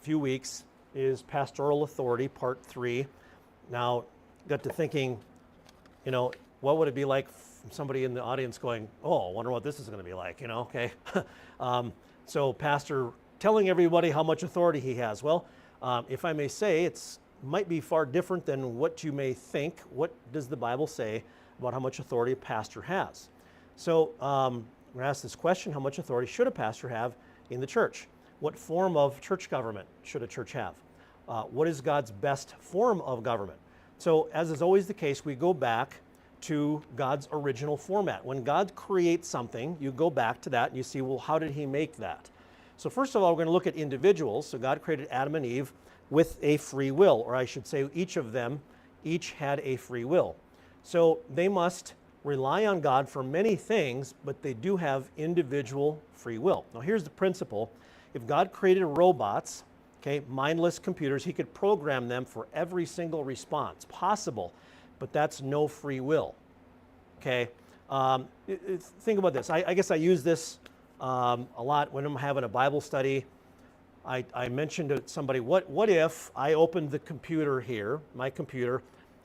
few weeks is Pastoral Authority, Part 3. Now, got to thinking, what would it be like from somebody in the audience going, oh, I wonder what this is going to be like, okay? So pastor telling everybody how much authority he has. Well, if I may say, it's might be far different than what you may think. What does the Bible say about how much authority a pastor has? So we're going to ask this question: how much authority should a pastor have in the church? What form of church government should a church have? What is God's best form of government? So as is always the case, we go back to God's original format. When God creates something, you go back to that and you see, well, how did he make that? So first of all, we're going to look at individuals. So God created Adam and Eve with a free will, or I should say each of them, each had a free will. So they must rely on God for many things, but they do have individual free will. Now here's the principle. If God created robots, mindless computers, he could program them for every single response possible, but that's no free will. Think about this. I guess I use this a lot when I'm having a Bible study. I mentioned to somebody, what if I opened the computer here, my computer,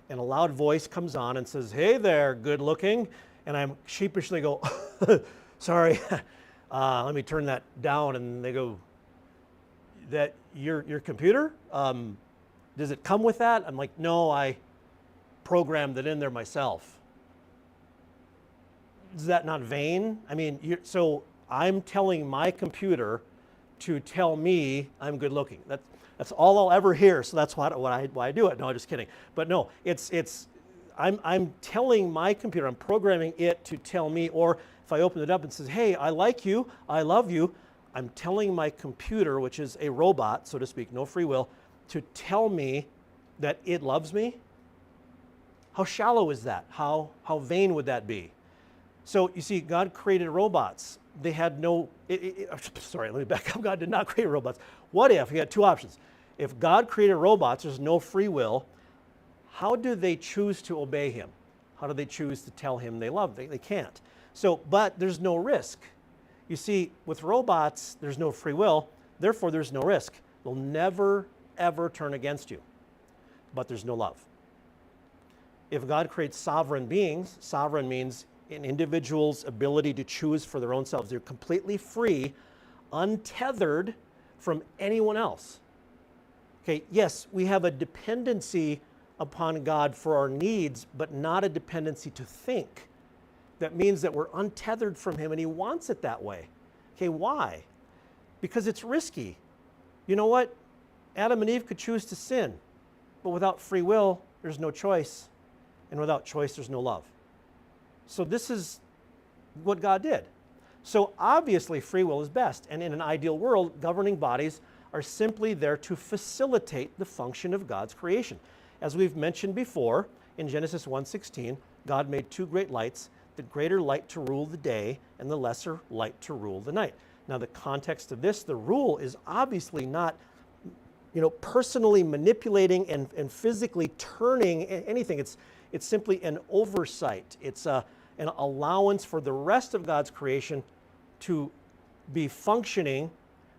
and a loud voice comes on and says, hey there, good looking, and I sheepishly go, sorry, let me turn that down, and they go, that your computer? Does it come with that? I'm like, no, I programmed it in there myself. Is that not vain? I mean, so I'm telling my computer to tell me I'm good looking. That's all I'll ever hear, so that's why I do it. No, I'm just kidding. But no, I'm telling my computer, I'm programming it to tell me, or if I open it up and says, hey, I like you, I love you, I'm telling my computer, which is a robot, so to speak, no free will, to tell me that it loves me. How shallow is that? How vain would that be? So you see, God created robots. They had no, sorry, let me back up. God did not create robots. What if, he had two options. If God created robots, there's no free will, how do they choose to obey him? How do they choose to tell him they love him? They can't. So, but there's no risk. You see, with robots, there's no free will, therefore there's no risk. They'll never, ever turn against you, but there's no love. If God creates sovereign beings, sovereign means an individual's ability to choose for their own selves. They're completely free, untethered from anyone else. Yes, we have a dependency upon God for our needs, but not a dependency to think. That means that we're untethered from him, and he wants it that way. Why? Because it's risky. You know what? Adam and Eve could choose to sin, but without free will, there's no choice, and without choice, there's no love. So this is what God did. So obviously free will is best, and in an ideal world, governing bodies are simply there to facilitate the function of God's creation. As we've mentioned before, in Genesis 1:16, God made two great lights, the greater light to rule the day and the lesser light to rule the night. Now the context of this, the rule is obviously not personally manipulating and physically turning anything. It's simply an oversight. It's an allowance for the rest of God's creation to be functioning.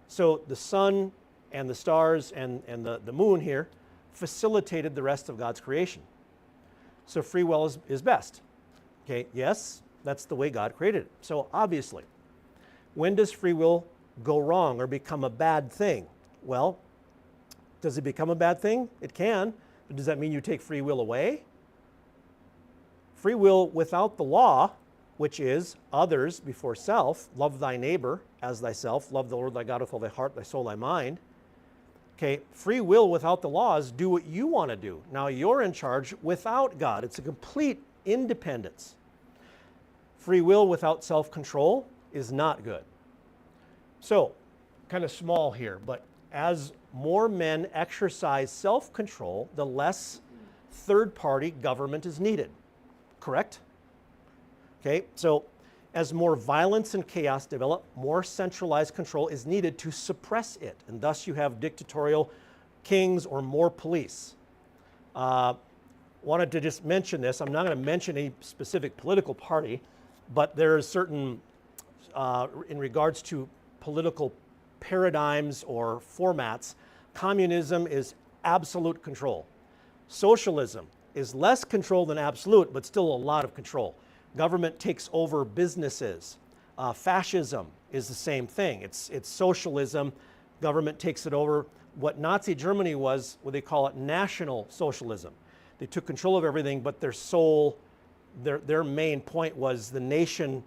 So the sun and the stars and the moon here facilitated the rest of God's creation. So free will is best. Yes, that's the way God created it. So obviously, when does free will go wrong or become a bad thing? Well, does it become a bad thing? It can, but does that mean you take free will away? Free will without the law, which is others before self, love thy neighbor as thyself, love the Lord thy God with all thy heart, thy soul, thy mind. Free will without the law is do what you want to do. Now you're in charge without God. It's a complete independence. Free will without self-control is not good. So, kind of small here, but as more men exercise self-control, the less third-party government is needed. Correct? So as more violence and chaos develop, more centralized control is needed to suppress it, and thus you have dictatorial kings or more police. Wanted to just mention this. I'm not going to mention any specific political party, but there are certain, in regards to political paradigms or formats, Communism is absolute control. Socialism is less control than absolute, but still a lot of control. Government takes over businesses. Fascism is the same thing. It's socialism. Government takes it over. What Nazi Germany was, what they call it, National Socialism. They took control of everything, but their main point was the nation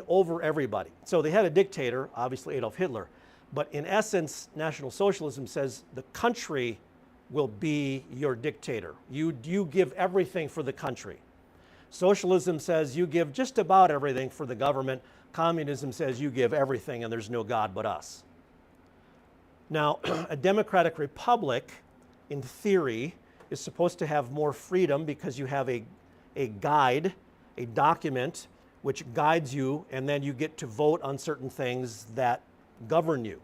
over everybody. So they had a dictator, obviously Adolf Hitler, but in essence, National Socialism says the country will be your dictator. You give everything for the country. Socialism says you give just about everything for the government. Communism says you give everything and there's no God but us. Now, a democratic republic, in theory, is supposed to have more freedom because you have a guide, a document which guides you, and then you get to vote on certain things that govern you.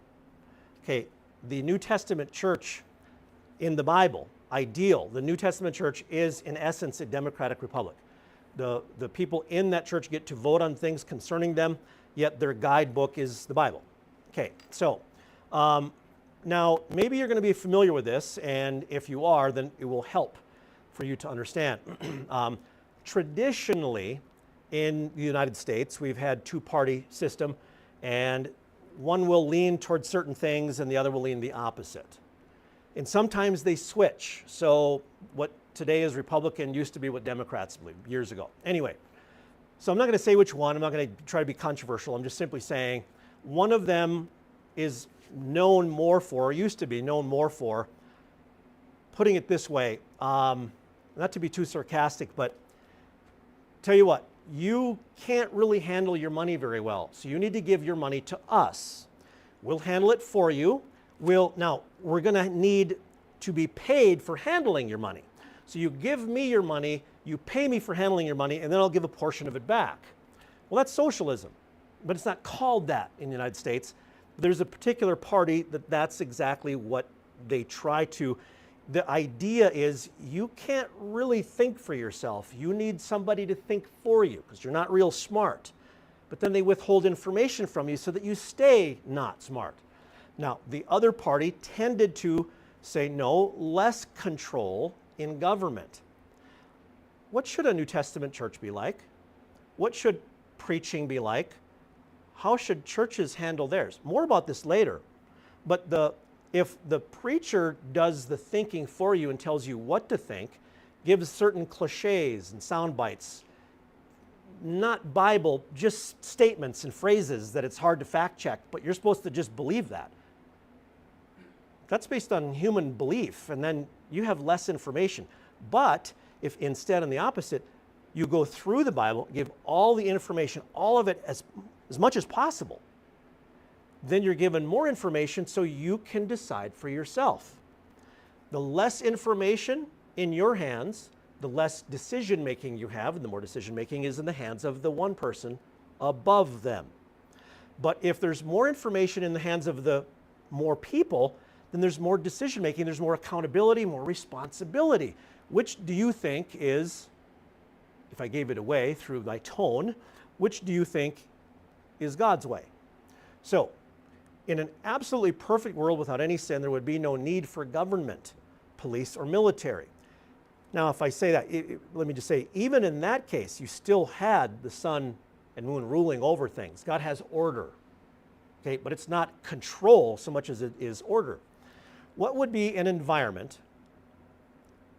Okay, the New Testament church in the Bible, ideal, the New Testament church is in essence a democratic republic. The people in that church get to vote on things concerning them, yet their guidebook is the Bible. Okay, so now maybe you're going to be familiar with this, and if you are, then it will help for you to understand. Traditionally, in the United States, we've had two-party system, and one will lean towards certain things and the other will lean the opposite. And sometimes they switch. So what today is Republican used to be what Democrats believed years ago. Anyway, so I'm not going to say which one. I'm not going to try to be controversial. I'm just simply saying one of them is known more for, or used to be known more for, putting it this way, not to be too sarcastic, but tell you what, you can't really handle your money very well, so you need to give your money to us. We'll handle it for you. Now, we're going to need to be paid for handling your money. So you give me your money, you pay me for handling your money, and then I'll give a portion of it back. Well, that's socialism, but it's not called that in the United States. There's a particular party that's exactly what they try to. The idea is you can't really think for yourself. You need somebody to think for you because you're not real smart. But then they withhold information from you so that you stay not smart. Now, the other party tended to say, no, less control in government. What should a New Testament church be like? What should preaching be like? How should churches handle theirs? More about this later. But if the preacher does the thinking for you and tells you what to think, gives certain cliches and sound bites, not Bible, just statements and phrases that it's hard to fact check, but you're supposed to just believe that. That's based on human belief, and then you have less information. But if instead, on the opposite, you go through the Bible, give all the information, all of it as much as possible, then you're given more information so you can decide for yourself. The less information in your hands, the less decision making you have, and the more decision making is in the hands of the one person above them. But if there's more information in the hands of the more people, then there's more decision making, there's more accountability, more responsibility. Which do you think is, if I gave it away through my tone, which do you think is God's way? So, in an absolutely perfect world without any sin, there would be no need for government, police, or military. Now, if I say that, let me just say, even in that case, you still had the sun and moon ruling over things. God has order, okay? But it's not control so much as it is order. What would be an environment,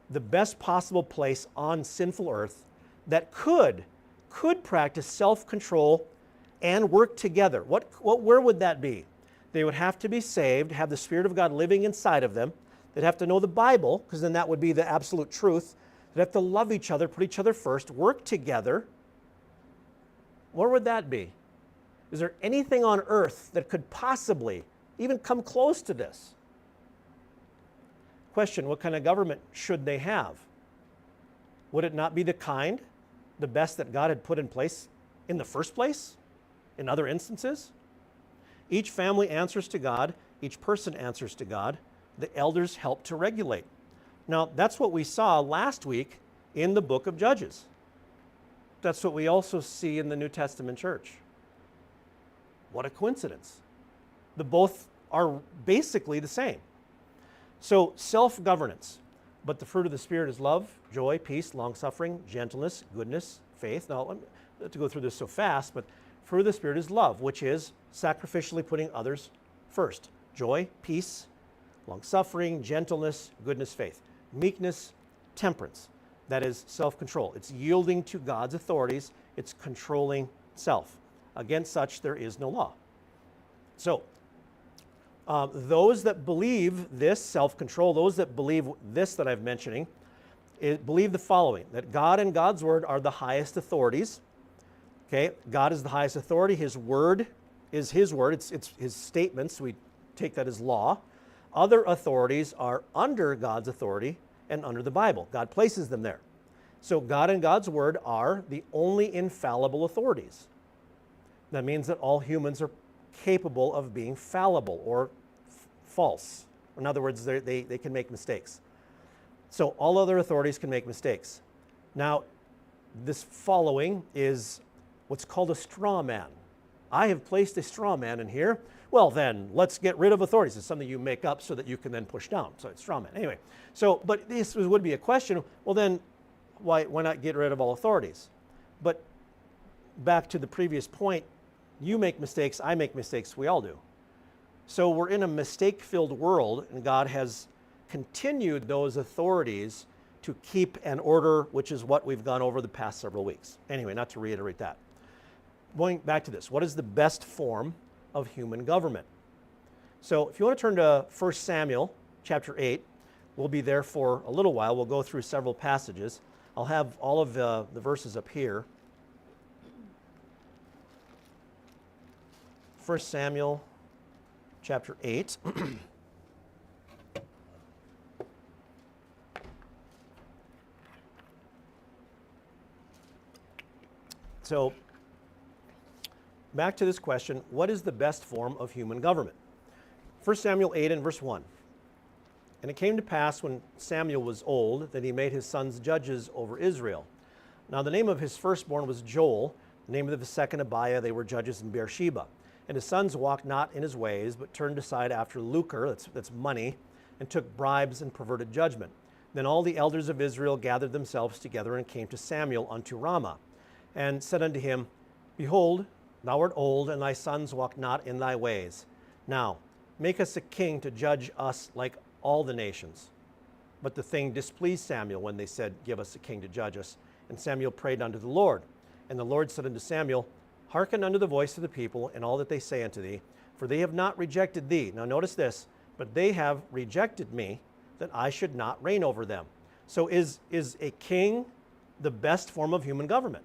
the best possible place on sinful earth that could practice self-control and work together? Where would that be? They would have to be saved, have the Spirit of God living inside of them. They'd have to know the Bible, because then that would be the absolute truth. They'd have to love each other, put each other first, work together. Where would that be? Is there anything on earth that could possibly even come close to this? Question, what kind of government should they have? Would it not be the best that God had put in place in the first place, in other instances? Each family answers to God. Each person answers to God. The elders help to regulate. Now, that's what we saw last week in the book of Judges. That's what we also see in the New Testament church. What a coincidence. The both are basically the same. So self-governance. But the fruit of the Spirit is love, joy, peace, long-suffering, gentleness, goodness, faith. Now, I'm not to go through this so fast, but fruit of the Spirit is love, which is sacrificially putting others first. Joy, peace, long-suffering, gentleness, goodness, faith. Meekness, temperance. That is self-control. It's yielding to God's authorities. It's controlling self. Against such there is no law. So, those that believe this self-control, those that believe this that I'm mentioning, believe the following, that God and God's word are the highest authorities. Okay, God is the highest authority. His word is his word. It's his statements. We take that as law. Other authorities are under God's authority and under the Bible. God places them there. So God and God's word are the only infallible authorities. That means that all humans are capable of being fallible or false. In other words, they can make mistakes. So all other authorities can make mistakes. Now, this following is what's called a straw man. I have placed a straw man in here. Well, then, let's get rid of authorities. It's something you make up so that you can then push down. So it's straw man. Anyway, so, but this would be a question. Well, then, why not get rid of all authorities? But back to the previous point, you make mistakes, I make mistakes, we all do. So we're in a mistake-filled world, and God has continued those authorities to keep an order, which is what we've gone over the past several weeks. Anyway, not to reiterate that. Going back to this, what is the best form of human government? So if you want to turn to 1 Samuel chapter 8, we'll be there for a little while. We'll go through several passages. I'll have all of the verses up here. 1 Samuel chapter 8. So, back to this question, what is the best form of human government? 1 Samuel 8 and verse 1. And it came to pass when Samuel was old that he made his sons judges over Israel. Now the name of his firstborn was Joel, the name of the second Abiah. They were judges in Beersheba. And his sons walked not in his ways, but turned aside after lucre, that's money, and took bribes and perverted judgment. Then all the elders of Israel gathered themselves together and came to Samuel unto Ramah, and said unto him, Behold, thou art old, and thy sons walk not in thy ways. Now make us a king to judge us like all the nations. But the thing displeased Samuel when they said, Give us a king to judge us. And Samuel prayed unto the Lord. And the Lord said unto Samuel, Hearken unto the voice of the people and all that they say unto thee, for they have not rejected thee. Now notice this, but they have rejected me, that I should not reign over them. So is a king the best form of human government?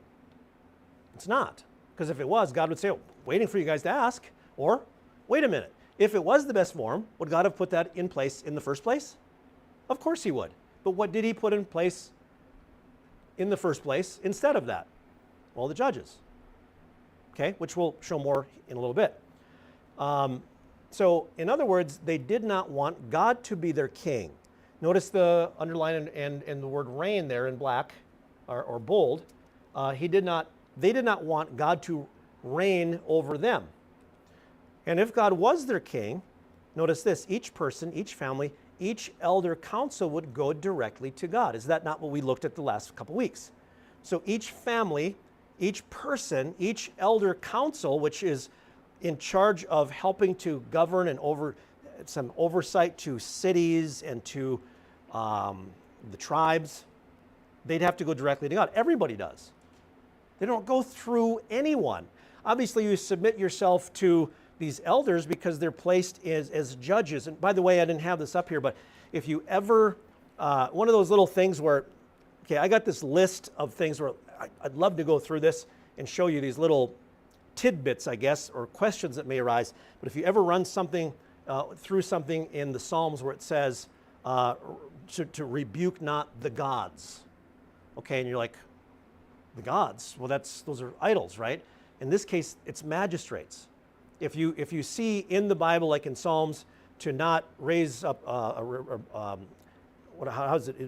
It's not. Because if it was, God would say, waiting for you guys to ask. Or, wait a minute, if it was the best form, would God have put that in place in the first place? Of course he would. But what did he put in place in the first place instead of that? Well, the judges. Okay, which we'll show more in a little bit. So, in other words, they did not want God to be their king. Notice the underline and the word reign there in black or bold. They did not want God to reign over them. And if God was their king, notice this, each person, each family, each elder council would go directly to God. Is that not what we looked at the last couple weeks? So each family, each person, each elder council, which is in charge of helping to govern and some oversight to cities and to the tribes, they'd have to go directly to God. Everybody does. They don't go through anyone. Obviously, you submit yourself to these elders because they're placed as judges. And by the way, I didn't have this up here, but if you ever, one of those little things where, okay, I got this list of things where I'd love to go through this and show you these little tidbits, I guess, or questions that may arise. But if you ever run something through something in the Psalms where it says to rebuke not the gods, okay, and you're like, the gods? Well, those are idols, right? In this case, it's magistrates. If you see in the Bible, like in Psalms, to not raise up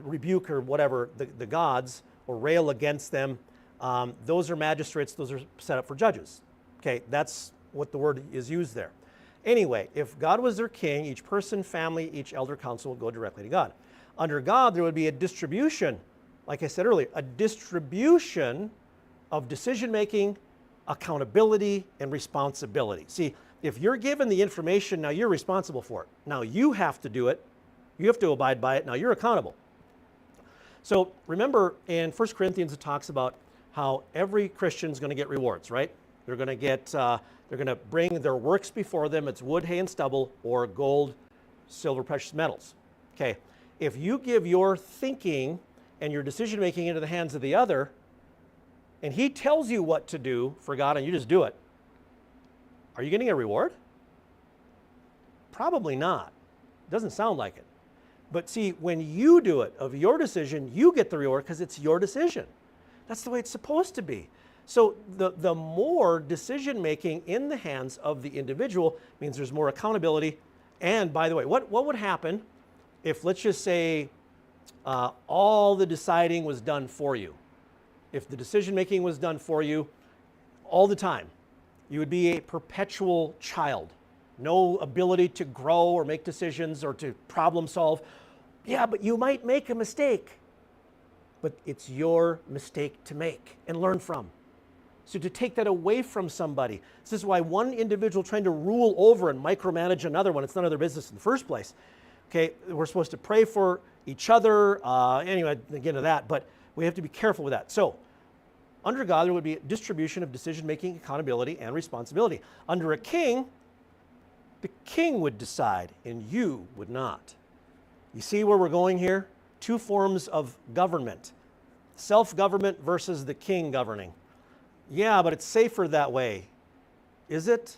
rebuke or whatever the gods or rail against them, those are magistrates. Those are set up for judges. Okay, that's what the word is used there. Anyway, if God was their king, each person, family, each elder council would go directly to God. Under God, there would be a distribution, like I said earlier, a distribution of decision-making, accountability, and responsibility. See, if you're given the information, now you're responsible for it. Now you have to do it. You have to abide by it. Now you're accountable. So remember in 1 Corinthians it talks about how every Christian is going to get rewards, right? They're going to get, they're going to bring their works before them. It's wood, hay, and stubble, or gold, silver, precious metals. Okay, if you give your thinking and your decision making into the hands of the other, and he tells you what to do for God and you just do it, are you getting a reward? Probably not. Doesn't sound like it. But see, when you do it of your decision, you get the reward because it's your decision. That's the way it's supposed to be. So the more decision making in the hands of the individual means there's more accountability. And by the way, what would happen if, let's just say, all the deciding was done for you? If the decision making was done for you all the time, you would be a perpetual child. No ability to grow or make decisions or to problem solve. Yeah, but you might make a mistake. But it's your mistake to make and learn from. So to take that away from somebody, this is why one individual trying to rule over and micromanage another one, it's none of their business in the first place. Okay, we're supposed to pray for each other. Anyway, I get into that, but we have to be careful with that. So under God, there would be a distribution of decision-making, accountability, and responsibility. Under a king, the king would decide, and you would not. You see where we're going here? Two forms of government. Self-government versus the king governing. Yeah, but it's safer that way. Is it?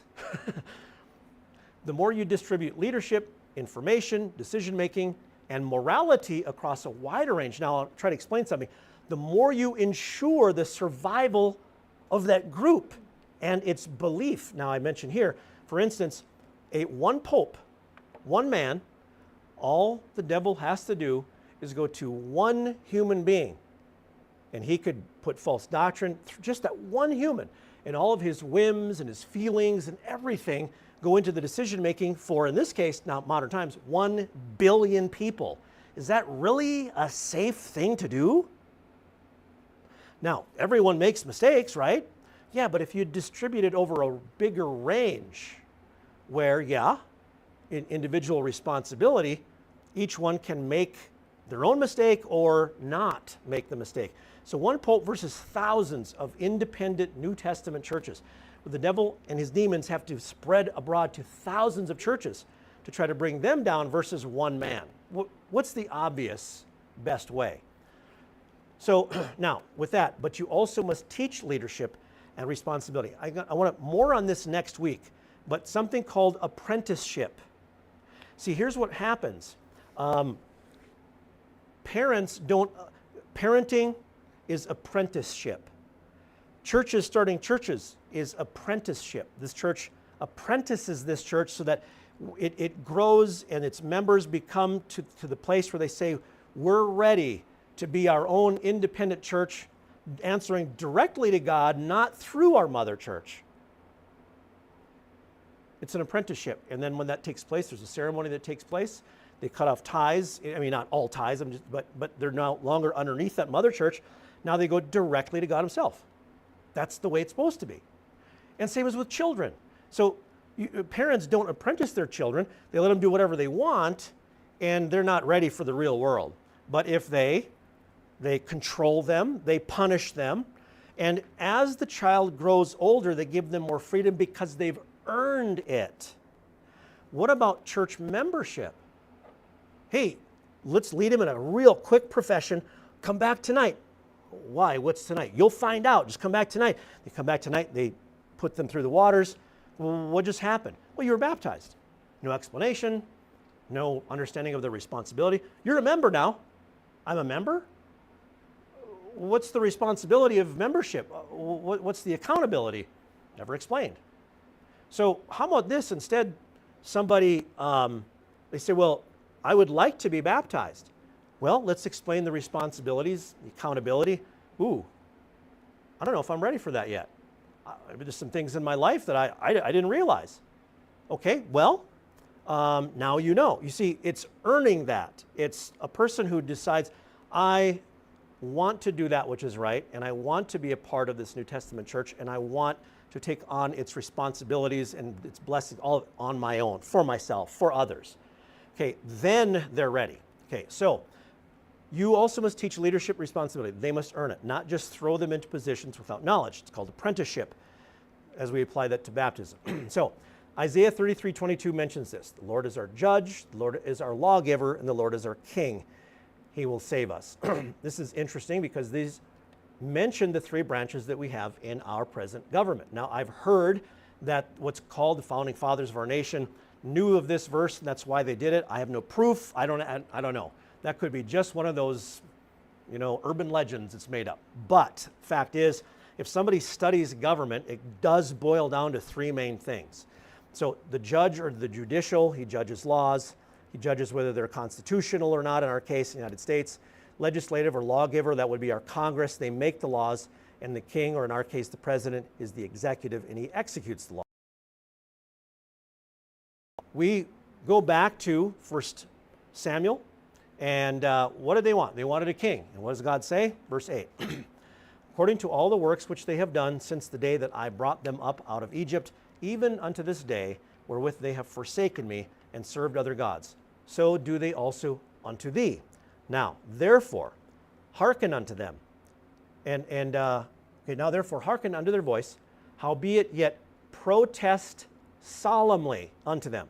The more you distribute leadership, information, decision-making, and morality across a wider range. Now, I'll try to explain something. The more you ensure the survival of that group and its belief. Now, I mentioned here, for instance, one pope, one man, all the devil has to do is go to one human being, and he could put false doctrine through just that one human, and all of his whims and his feelings and everything go into the decision making for, in this case, now modern times, 1 billion people. Is that really a safe thing to do? Now, everyone makes mistakes, right? Yeah, but if you distribute it over a bigger range where, yeah, in individual responsibility, each one can make their own mistake or not make the mistake. So one pope versus thousands of independent New Testament churches. The devil and his demons have to spread abroad to thousands of churches to try to bring them down versus one man. What's the obvious best way? So now, with that, but you also must teach leadership and responsibility. I want more on this next week, but something called apprenticeship. See, here's what happens. Parenting is apprenticeship. Churches starting churches is apprenticeship. This church apprentices this church so that it grows and its members become to the place where they say, we're ready to be our own independent church, answering directly to God, not through our mother church. It's an apprenticeship. And then when that takes place, there's a ceremony that takes place. They cut off ties. I mean, not all ties, but they're no longer underneath that mother church. Now they go directly to God himself. That's the way it's supposed to be. And same as with children. So parents don't apprentice their children. They let them do whatever they want, and they're not ready for the real world. But if they control them, they punish them, and as the child grows older, they give them more freedom because they've earned it. What about church membership? Hey, let's lead them in a real quick profession. Come back tonight. Why? What's tonight? You'll find out. Just come back tonight. They come back tonight. They put them through the waters. Well, what just happened? Well, you were baptized. No explanation. No understanding of the responsibility. You're a member now. I'm a member? What's the responsibility of membership? What's the accountability? Never explained. So how about this? Instead, somebody, they say, well, I would like to be baptized. Well, let's explain the responsibilities, the accountability. Ooh, I don't know if I'm ready for that yet. There's some things in my life that I didn't realize. Okay, well, now you know. You see, it's earning that. It's a person who decides, I want to do that which is right, and I want to be a part of this New Testament church, and I want to take on its responsibilities and its blessings all on my own, for myself, for others. Okay, then they're ready. Okay, so you also must teach leadership responsibility. They must earn it, not just throw them into positions without knowledge. It's called apprenticeship, as we apply that to baptism. So Isaiah 33:22 mentions this. The Lord is our judge, the Lord is our lawgiver, and the Lord is our king. He will save us. This is interesting because these mention the three branches that we have in our present government. Now, I've heard that what's called the founding fathers of our nation knew of this verse, and that's why they did it. I have no proof. I don't know. That could be just one of those, urban legends it's made up. But fact is, if somebody studies government, it does boil down to three main things. So the judge or the judicial, he judges laws. He judges whether they're constitutional or not, in our case, in the United States. Legislative or lawgiver, that would be our Congress. They make the laws, and the king, or in our case, the president, is the executive, and he executes the law. We go back to 1 Samuel, and what did they want? They wanted a king. And what does God say? Verse 8. According to all the works which they have done since the day that I brought them up out of Egypt, even unto this day, wherewith they have forsaken me and served other gods, so do they also unto thee. Now, therefore, hearken unto them. Now therefore, hearken unto their voice, howbeit yet protest solemnly unto them,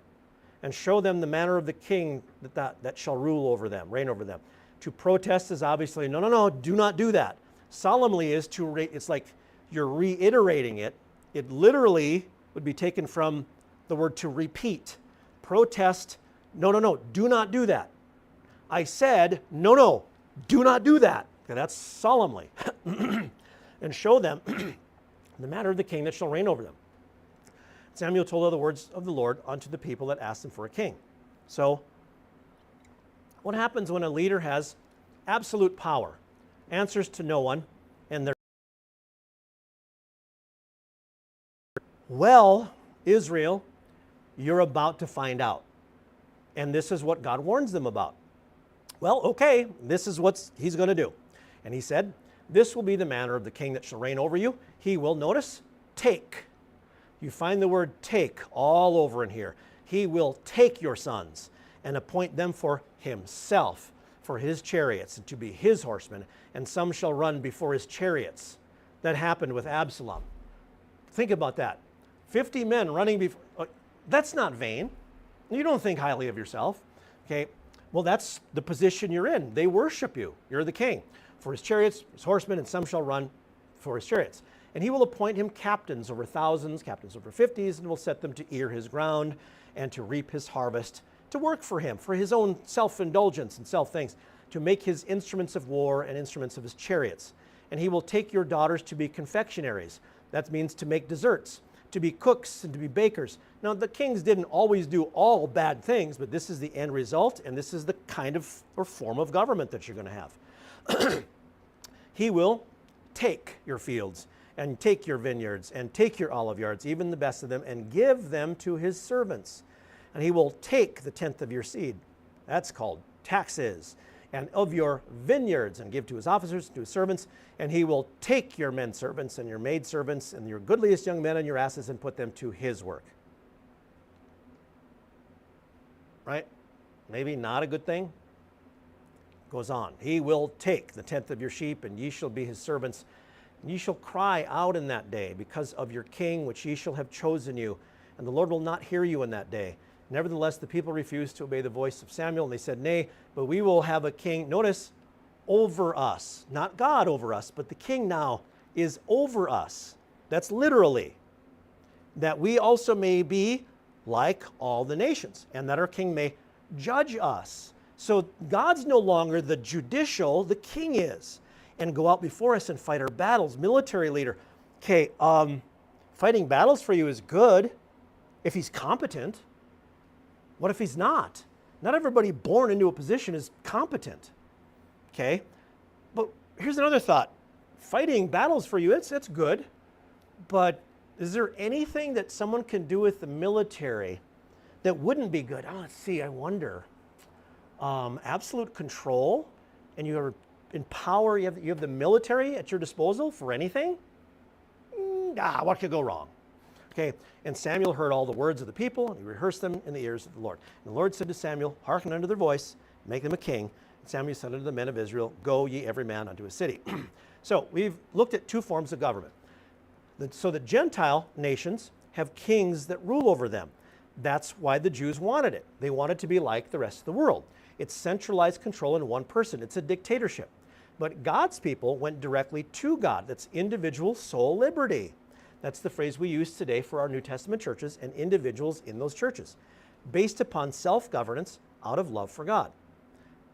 and show them the manner of the king that shall rule over them, reign over them. To protest is obviously, no, do not do that. Solemnly is it's like you're reiterating it. It literally would be taken from the word to repeat. Protest, no, do not do that. I said, no, do not do that. Okay, that's solemnly. And show them the manner of the king that shall reign over them. Samuel told all the words of the Lord unto the people that asked him for a king. So, what happens when a leader has absolute power, answers to no one, and they're... Well, Israel, you're about to find out. And this is what God warns them about. Well, okay, this is what he's going to do. And he said, this will be the manner of the king that shall reign over you. He will, notice, take. You find the word take all over in here. He will take your sons and appoint them for himself, for his chariots, and to be his horsemen, and some shall run before his chariots. That happened with Absalom. Think about that. 50 men running before... That's not vain. You don't think highly of yourself. Okay, well, that's the position you're in. They worship you. You're the king. For his chariots, his horsemen, and some shall run for his chariots. And he will appoint him captains over thousands, captains over 50s, and will set them to ear his ground and to reap his harvest, to work for him, for his own self-indulgence and self-things, to make his instruments of war and instruments of his chariots. And he will take your daughters to be confectionaries. That means to make desserts, to be cooks and to be bakers. Now, the kings didn't always do all bad things, but this is the end result, and this is the kind of or form of government that you're going to have. He will take your fields and take your vineyards and take your olive yards, even the best of them, and give them to his servants. And he will take the tenth of your seed. That's called taxes. And of your vineyards, and give to his officers, to his servants, and he will take your men servants and your maid servants and your goodliest young men and your asses and put them to his work. Right? Maybe not a good thing. Goes on. He will take the tenth of your sheep, and ye shall be his servants. And ye shall cry out in that day because of your king, which ye shall have chosen you. And the Lord will not hear you in that day. Nevertheless, the people refused to obey the voice of Samuel, and they said, nay, but we will have a king, notice, over us. Not God over us, but the king now is over us. That's literally. That we also may be like all the nations, and that our king may judge us. So God's no longer the judicial, the king is. And go out before us and fight our battles. Military leader. Okay, fighting battles for you is good if he's competent. What if he's not? Not everybody born into a position is competent. Okay? But here's another thought. Fighting battles for you, it's good. But is there anything that someone can do with the military that wouldn't be good. Oh, let's see, I wonder. Absolute control, and you are in power, you have the military at your disposal for anything? What could go wrong? Okay, and Samuel heard all the words of the people, and he rehearsed them in the ears of the Lord. And the Lord said to Samuel, hearken unto their voice, make them a king. And Samuel said unto the men of Israel, go ye every man unto his city. So we've looked at two forms of government. So the Gentile nations have kings that rule over them. That's why the Jews wanted it. They wanted to be like the rest of the world. It's centralized control in one person. It's a dictatorship. But God's people went directly to God. That's individual soul liberty. That's the phrase we use today for our New Testament churches and individuals in those churches, based upon self-governance out of love for God.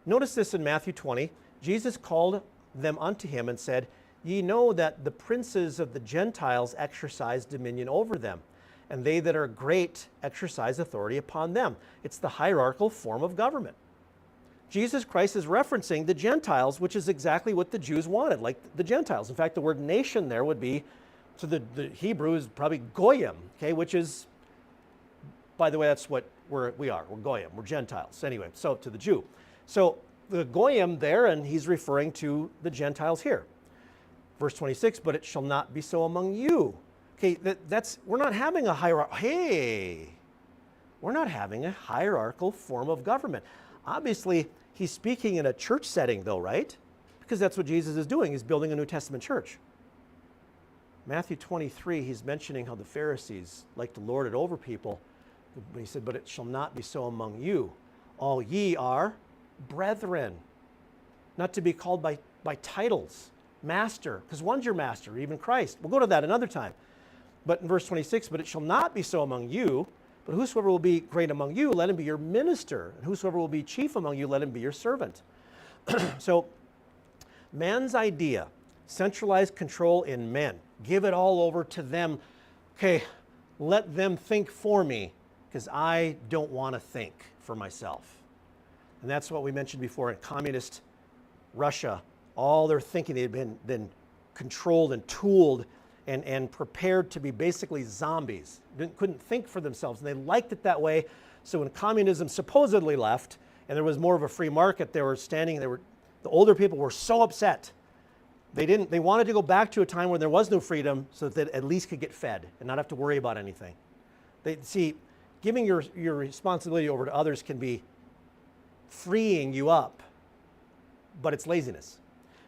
Notice this in Matthew 20. Jesus called them unto him and said, ye know that the princes of the Gentiles exercise dominion over them, and they that are great exercise authority upon them. It's the hierarchical form of government. Jesus Christ is referencing the Gentiles, which is exactly what the Jews wanted, like the Gentiles. In fact, the word nation there would be, so the Hebrew is probably goyim, okay, which is, by the way, that's what we are. We're goyim, we're Gentiles. Anyway, so to the Jew. So the goyim there, and he's referring to the Gentiles here. Verse 26, but it shall not be so among you. Okay, we're not having a we're not having a hierarchical form of government. Obviously, he's speaking in a church setting though, right? Because that's what Jesus is doing. He's building a New Testament church. Matthew 23, he's mentioning how the Pharisees like to lord it over people. But he said, but it shall not be so among you. All ye are brethren, not to be called by titles, master, because one's your master, even Christ. We'll go to that another time. But in verse 26, but it shall not be so among you, but whosoever will be great among you, let him be your minister. And whosoever will be chief among you, let him be your servant. So man's idea, centralized control in men. Give it all over to them. Okay, let them think for me, because I don't want to think for myself. And that's what we mentioned before in communist Russia. All their thinking, they had been controlled and tooled and prepared to be basically zombies. Couldn't think for themselves, and they liked it that way. So when communism supposedly left, and there was more of a free market, the older people were so upset. They wanted to go back to a time where there was no freedom so that they at least could get fed and not have to worry about anything. Giving your responsibility over to others can be freeing you up, but it's laziness.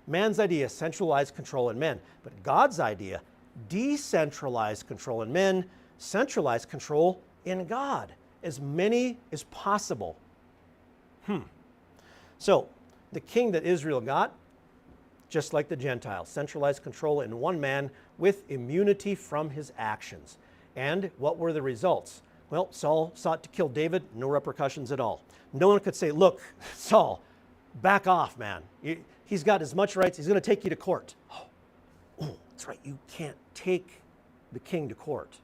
Man's idea, centralized control in men, but God's idea, decentralized control in men, centralized control in God, as many as possible. So the king that Israel got, just like the Gentiles, centralized control in one man with immunity from his actions. And what were the results? Well, Saul sought to kill David, no repercussions at all. No one could say, look, Saul, back off, man. He's got as much rights, he's going to take you to court. Oh, that's right, you can't take the king to court.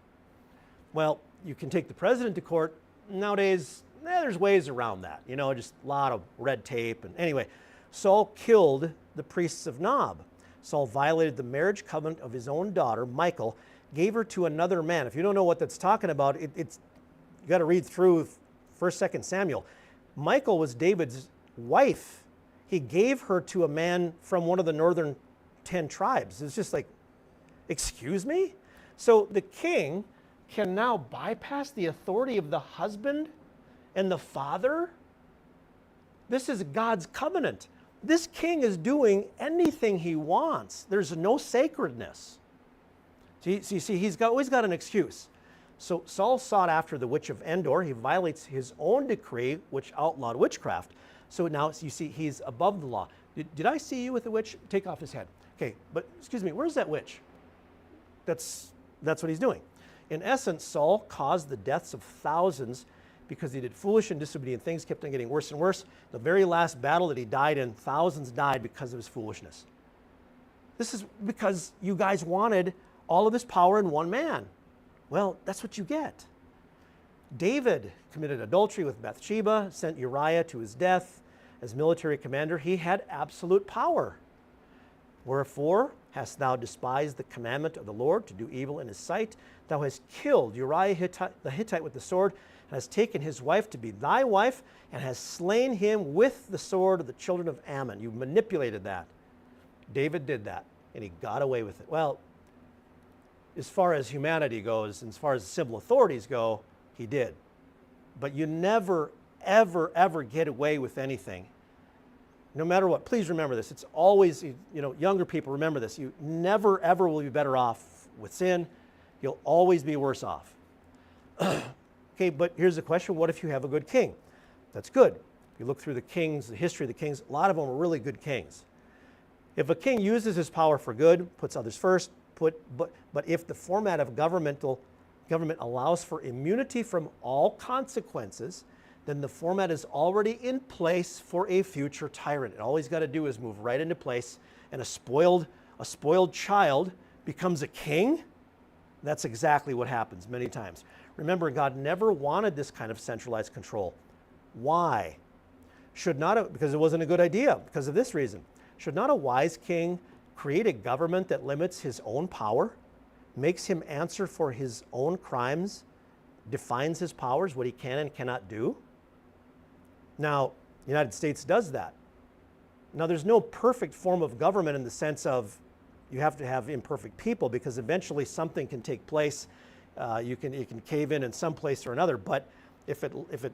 Well, you can take the president to court. Nowadays, there's ways around that. Just a lot of red tape. And anyway, Saul killed the priests of Nob. Saul violated the marriage covenant of his own daughter, Michal, gave her to another man. If you don't know what that's talking about, you got to read through 1st, 2nd Samuel. Michal was David's wife. He gave her to a man from one of the northern 10 tribes. It's just like, excuse me? So the king can now bypass the authority of the husband and the father? This is God's covenant. This king is doing anything he wants. There's no sacredness. See, he's always got an excuse. So Saul sought after the witch of Endor. He violates his own decree, which outlawed witchcraft. So now you see he's above the law. Did I see you with a witch? Take off his head. Okay, but excuse me, where's that witch? That's what he's doing. In essence, Saul caused the deaths of thousands because he did foolish and disobedient things, kept on getting worse and worse. The very last battle that he died in, thousands died because of his foolishness. This is because you guys wanted all of this power in one man. Well, that's what you get. David committed adultery with Bathsheba, sent Uriah to his death. As military commander, he had absolute power. Wherefore hast thou despised the commandment of the Lord to do evil in his sight? Thou hast killed Uriah the Hittite with the sword, and has taken his wife to be thy wife, and has slain him with the sword of the children of Ammon. You manipulated that. David did that, and he got away with it. Well, as far as humanity goes, and as far as the civil authorities go, he did. But you never, ever, ever get away with anything. No matter what, please remember this. It's always, younger people, remember this. You never, ever will be better off with sin. You'll always be worse off. Okay, but here's the question. What if you have a good king? That's good. If you look through the kings, the history of the kings, a lot of them are really good kings. If a king uses his power for good, puts others first, but if the format of government allows for immunity from all consequences, then the format is already in place for a future tyrant. All he's got to do is move right into place, and a spoiled child becomes a king. That's exactly what happens many times. Remember, God never wanted this kind of centralized control. Why? Because it wasn't a good idea, because of this reason. Should not a wise king create a government that limits his own power, makes him answer for his own crimes, defines his powers, what he can and cannot do? Now, the United States does that. Now, there's no perfect form of government in the sense of you have to have imperfect people, because eventually something can take place. You can cave in some place or another. But if it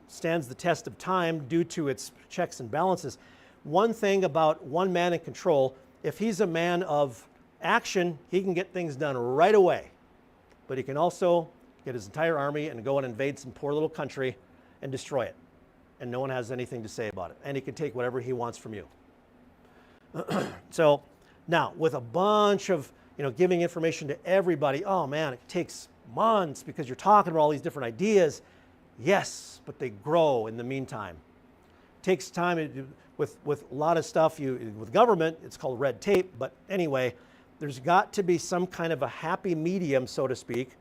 stands the test of time due to its checks and balances, one thing about one man in control, if he's a man of action, he can get things done right away. But he can also get his entire army and go and invade some poor little country and destroy it. And no one has anything to say about it. And he can take whatever he wants from you. So now, with a bunch of giving information to everybody, oh man, it takes months because you're talking about all these different ideas. Yes, but they grow in the meantime. It takes time with a lot of stuff. With government, it's called red tape. But anyway, there's got to be some kind of a happy medium, so to speak,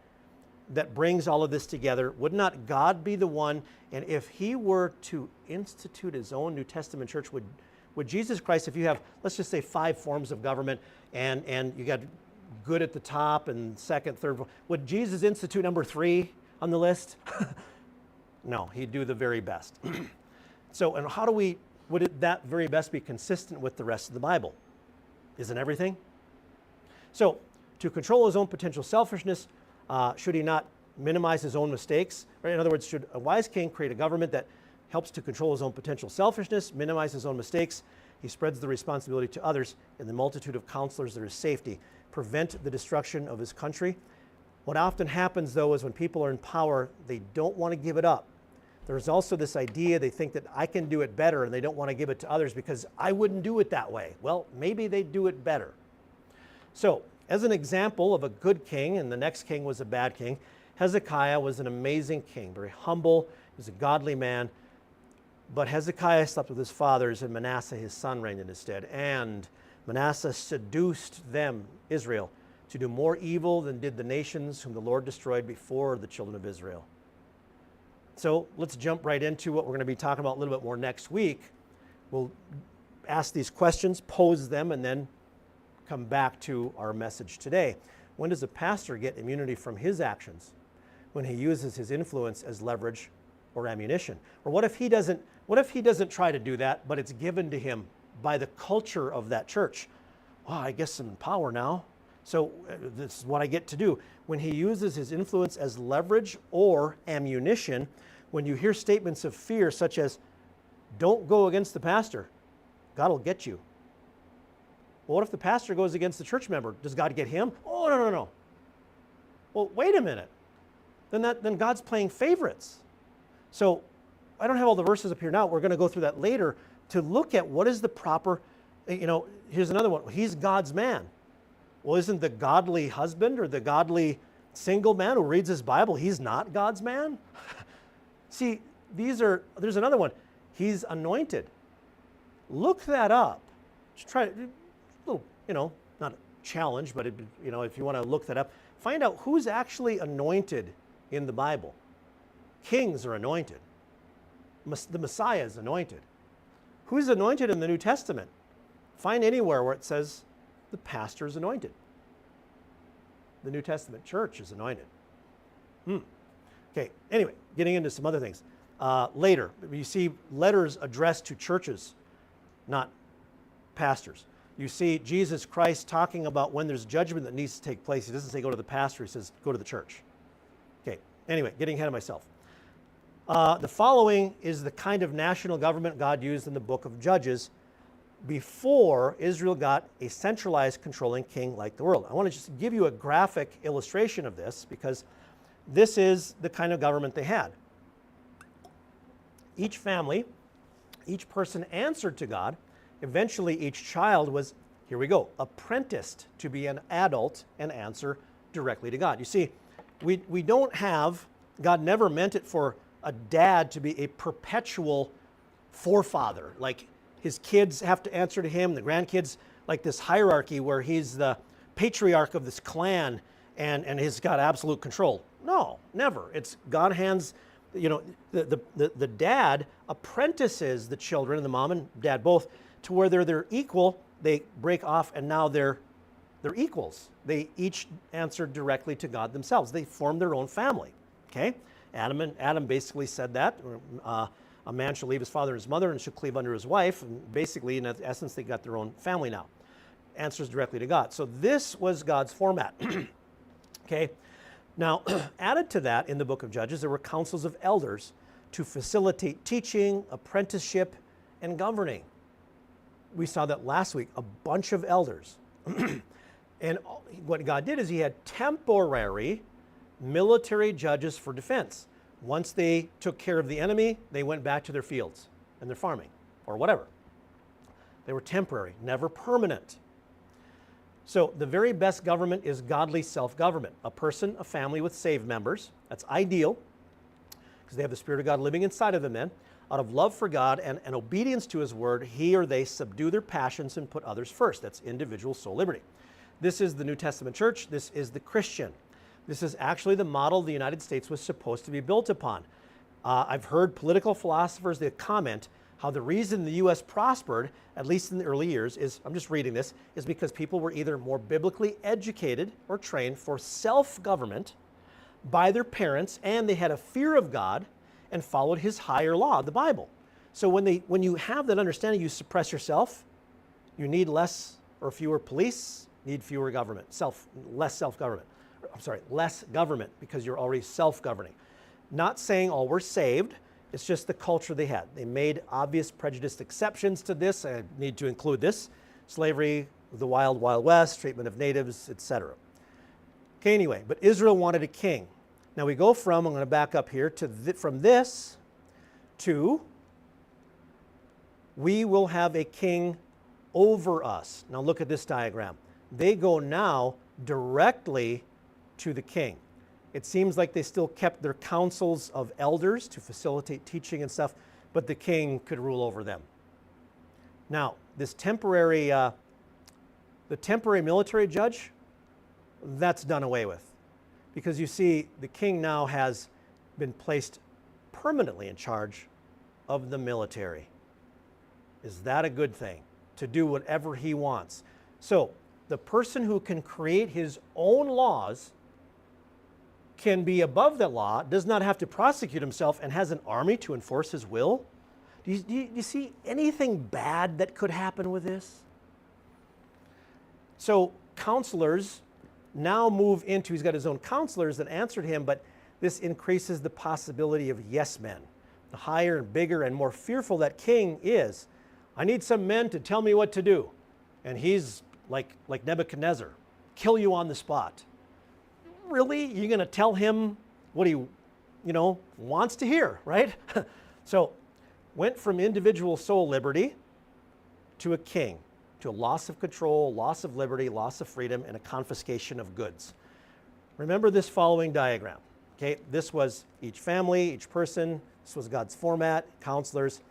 that brings all of this together. Would not God be the one? And if he were to institute his own New Testament church, would Jesus Christ, if you have, let's just say 5 forms of government, and you got good at the top and second, third, would Jesus institute number 3 on the list? No, he'd do the very best. So, and would that very best be consistent with the rest of the Bible? Isn't everything? So, to control his own potential selfishness, should he not minimize his own mistakes? Right? In other words, should a wise king create a government that helps to control his own potential selfishness, minimize his own mistakes? He spreads the responsibility to others. In the multitude of counselors, there is safety. Prevent the destruction of his country. What often happens, though, is when people are in power, they don't want to give it up. There's also this idea, they think that I can do it better, and they don't want to give it to others because I wouldn't do it that way. Well, maybe they do it better. So, as an example of a good king, and the next king was a bad king, Hezekiah was an amazing king, very humble. He was a godly man. But Hezekiah slept with his fathers, and Manasseh, his son, reigned in his stead. And Manasseh seduced them, Israel, to do more evil than did the nations whom the Lord destroyed before the children of Israel. So let's jump right into what we're going to be talking about a little bit more next week. We'll ask these questions, pose them, and then come back to our message today. When does a pastor get immunity from his actions? When he uses his influence as leverage or ammunition? Or what if he doesn't try to do that, but it's given to him by the culture of that church? Well, I guess I'm in power now, so this is what I get to do. When he uses his influence as leverage or ammunition, when you hear statements of fear such as, don't go against the pastor, God will get you. Well, what if the pastor goes against the church member? Does God get him? Oh, no. Well, wait a minute. Then God's playing favorites. So I don't have all the verses up here now. We're going to go through that later to look at what is the proper, here's another one. He's God's man. Well, isn't the godly husband or the godly single man who reads his Bible, he's not God's man? See, there's another one. He's anointed. Look that up. Just try little, not a challenge, but if you want to look that up, find out who's actually anointed in the Bible. Kings are anointed. The Messiah is anointed. Who's anointed in the New Testament? Find anywhere where it says the pastor is anointed. The New Testament church is anointed. Okay, anyway, getting into some other things. Later, you see letters addressed to churches, not pastors. You see Jesus Christ talking about when there's judgment that needs to take place. He doesn't say go to the pastor, he says go to the church. Okay, anyway, getting ahead of myself. The following is the kind of national government God used in the book of Judges before Israel got a centralized controlling king like the world. I want to just give you a graphic illustration of this because this is the kind of government they had. Each family, each person answered to God. Eventually, each child was, here we go, apprenticed to be an adult and answer directly to God. You see, we don't have, God never meant it for a dad to be a perpetual forefather. Like his kids have to answer to him, the grandkids, like this hierarchy where he's the patriarch of this clan and he's got absolute control. No, never. It's God hands, you know, the dad apprentices the children, the mom and dad both, to where they're equal. They break off and now they're equals. They each answer directly to God themselves. They form their own family. Okay? Adam basically said that. A man shall leave his father and his mother and shall cleave unto his wife. And basically, in essence, they got their own family now. Answers directly to God. So this was God's format. Okay? Now, added to that in the book of Judges, there were councils of elders to facilitate teaching, apprenticeship, and governing. We saw that last week, a bunch of elders. And what God did is he had temporary military judges for defense. Once they took care of the enemy, they went back to their fields and their farming or whatever. They were temporary, never permanent. So the very best government is godly self-government. A person, a family with saved members. That's ideal because they have the Spirit of God living inside of them then. Out of love for God and obedience to his word, he or they subdue their passions and put others first. That's individual soul liberty. This is the New Testament church. This is the Christian. This is actually the model the United States was supposed to be built upon. I've heard political philosophers that comment how the reason the U.S. prospered, at least in the early years, is, I'm just reading this, is because people were either more biblically educated or trained for self-government by their parents, and they had a fear of God and followed his higher law, the Bible. So when you have that understanding, you suppress yourself, you need less or fewer police, need fewer government, less government because you're already self-governing. Not saying all were saved, it's just the culture they had. They made obvious prejudiced exceptions to this. I need to include this: slavery, the wild, wild west, treatment of natives, etc. Okay, anyway, but Israel wanted a king. Now we go from, I'm going to back up here, from this to we will have a king over us. Now look at this diagram. They go now directly to the king. It seems like they still kept their councils of elders to facilitate teaching and stuff, but the king could rule over them. Now, this temporary military judge, that's done away with. Because you see, the king now has been placed permanently in charge of the military. Is that a good thing? To do whatever he wants. So, the person who can create his own laws can be above that law, does not have to prosecute himself, and has an army to enforce his will. Do you see anything bad that could happen with this? So counselors now move into, he's got his own counselors that answered him, but this increases the possibility of yes men. The higher and bigger and more fearful that king is, I need some men to tell me what to do. And he's like Nebuchadnezzar, kill you on the spot. Really? You're going to tell him what he, wants to hear, right? So, went from individual soul liberty to a king, to a loss of control, loss of liberty, loss of freedom, and a confiscation of goods. Remember this following diagram. Okay, this was each family, each person. This was God's format, counselors.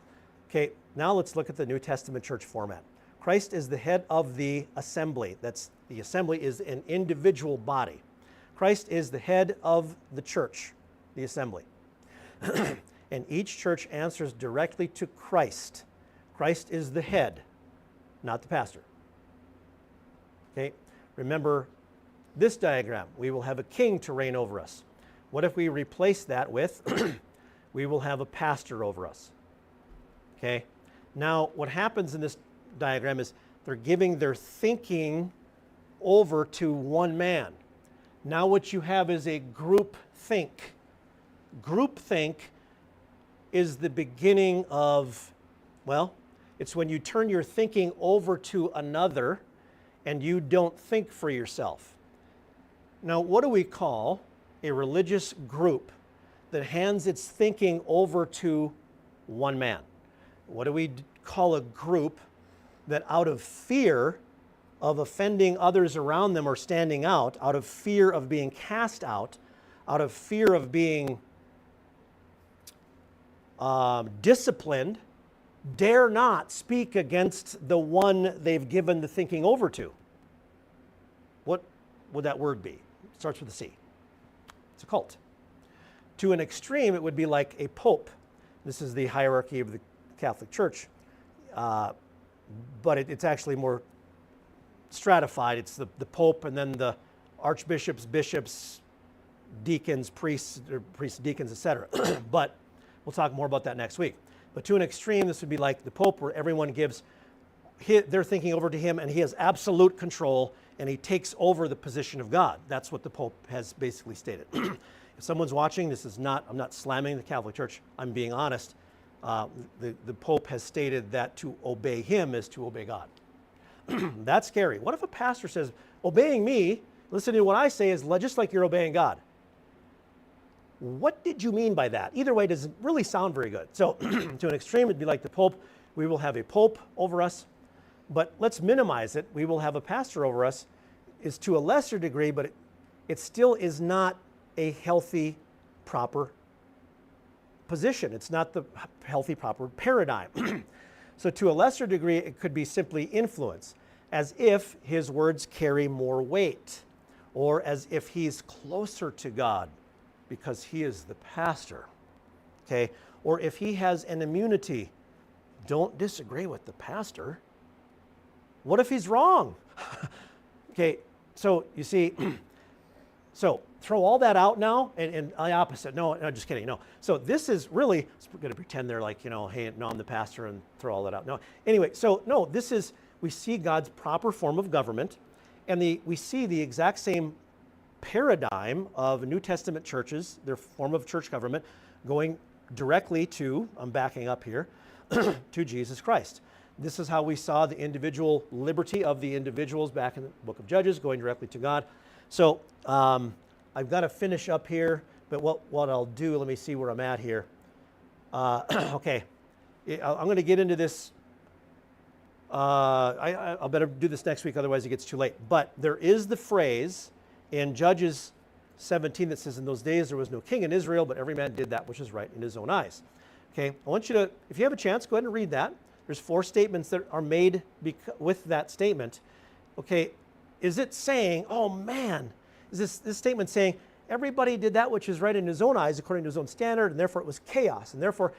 Okay, now let's look at the New Testament church format. Christ is the head of the assembly. The assembly is an individual body. Christ is the head of the church, the assembly. And each church answers directly to Christ. Christ is the head, not the pastor. Okay? Remember this diagram. We will have a king to reign over us. What if we replace that with, we will have a pastor over us? Okay? Now, what happens in this diagram is they're giving their thinking over to one man. Now what you have is a group think. Group think is the beginning of, well, it's when you turn your thinking over to another and you don't think for yourself. Now, what do we call a religious group that hands its thinking over to one man? What do we call a group that out of fear of offending others around them or standing out of fear of being cast out of fear of being disciplined, dare not speak against the one they've given the thinking over to? What would that word be? It starts with a C. It's a cult. To an extreme, it would be like a pope. This is the hierarchy of the Catholic Church, but it's actually more stratified. It's the pope and then the archbishops, bishops, deacons, priests, deacons, etc. But we'll talk more about that next week. But to an extreme, this would be like the pope, where everyone gives their thinking over to him and he has absolute control and he takes over the position of God. That's what the pope has basically stated. If someone's watching, I'm not slamming the Catholic Church, I'm being honest. The pope has stated that to obey him is to obey God. That's scary. What if a pastor says, obeying me, listening to what I say, is just like you're obeying God? What did you mean by that? Either way, it doesn't really sound very good. So to an extreme, it'd be like the pope. We will have a pope over us, but let's minimize it. We will have a pastor over us, is to a lesser degree, but it still is not a healthy, proper position. It's not the healthy, proper paradigm. So to a lesser degree, it could be simply influence, as if his words carry more weight, or as if he's closer to God because he is the pastor, okay? Or if he has an immunity. Don't disagree with the pastor. What if he's wrong? Okay, so you see, so throw all that out now, and the opposite. No, just kidding, no. So this is really, we're going to pretend they're like, hey, no, I'm the pastor, and throw all that out. No, anyway, so no, we see God's proper form of government, and we see the exact same paradigm of New Testament churches, their form of church government, going directly to, I'm backing up here, to Jesus Christ. This is how we saw the individual liberty of the individuals back in the book of Judges, going directly to God. So I've got to finish up here, but what I'll do, let me see where I'm at here. Okay, I'm going to get into this. I'll better do this next week, otherwise it gets too late. But there is the phrase in Judges 17 that says, in those days there was no king in Israel, but every man did that which is right in his own eyes. Okay, I want you to, if you have a chance, go ahead and read that. There's 4 statements that are made with that statement. Okay, is it saying, oh man, is this statement saying everybody did that which is right in his own eyes according to his own standard, and therefore it was chaos, and therefore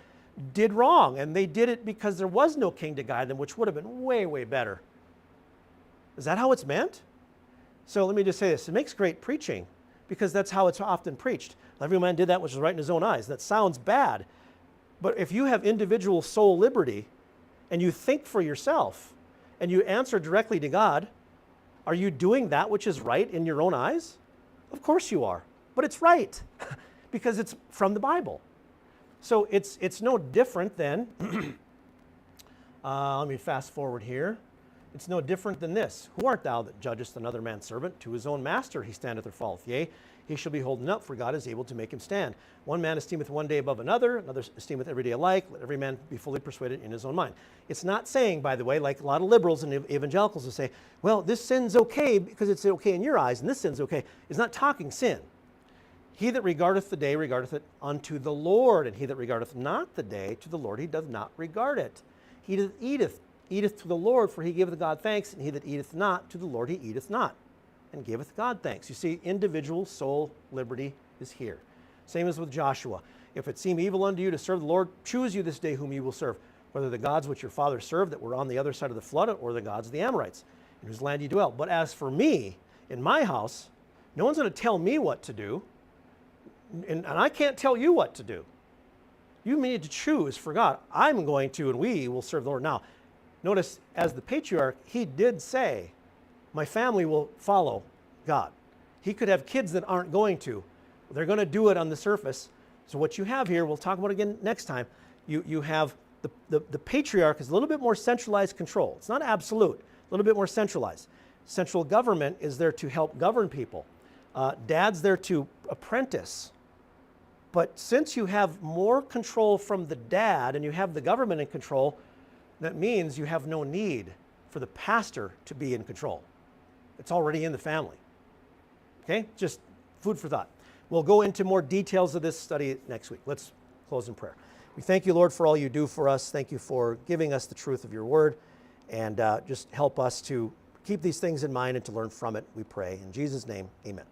did wrong, and they did it because there was no king to guide them, which would have been way, way better? Is that how it's meant? So let me just say this. It makes great preaching because that's how it's often preached. Every man did that which was right in his own eyes. That sounds bad. But if you have individual soul liberty and you think for yourself and you answer directly to God, are you doing that which is right in your own eyes? Of course you are. But it's right because it's from the Bible. So it's no different than, let me fast forward here. It's no different than this. Who art thou that judgest another man's servant? To his own master he standeth or falleth. Yea, he shall be holden up, for God is able to make him stand. One man esteemeth one day above another esteemeth every day alike. Let every man be fully persuaded in his own mind. It's not saying, by the way, like a lot of liberals and evangelicals will say, well, this sin's okay because it's okay in your eyes, and this sin's okay. It's not talking sin. He that regardeth the day regardeth it unto the Lord, and he that regardeth not the day to the Lord, he doth not regard it. He that eateth to the Lord, for he giveth God thanks, and he that eateth not to the Lord, he eateth not, and giveth God thanks. You see, individual soul liberty is here. Same as with Joshua. If it seem evil unto you to serve the Lord, choose you this day whom you will serve, whether the gods which your fathers served that were on the other side of the flood, or the gods of the Amorites, in whose land you dwell. But as for me, in my house, no one's going to tell me what to do. And I can't tell you what to do. You need to choose for God. I'm going to, and we will serve the Lord. Now, notice as the patriarch, he did say, my family will follow God. He could have kids that aren't going to. They're going to do it on the surface. So what you have here, we'll talk about it again next time, you have the patriarch is a little bit more centralized control. It's not absolute, a little bit more centralized. Central government is there to help govern people. Dad's there to apprentice. But since you have more control from the dad and you have the government in control, that means you have no need for the pastor to be in control. It's already in the family. Okay? Just food for thought. We'll go into more details of this study next week. Let's close in prayer. We thank you, Lord, for all you do for us. Thank you for giving us the truth of your word. And just help us to keep these things in mind and to learn from it, we pray. In Jesus' name, amen.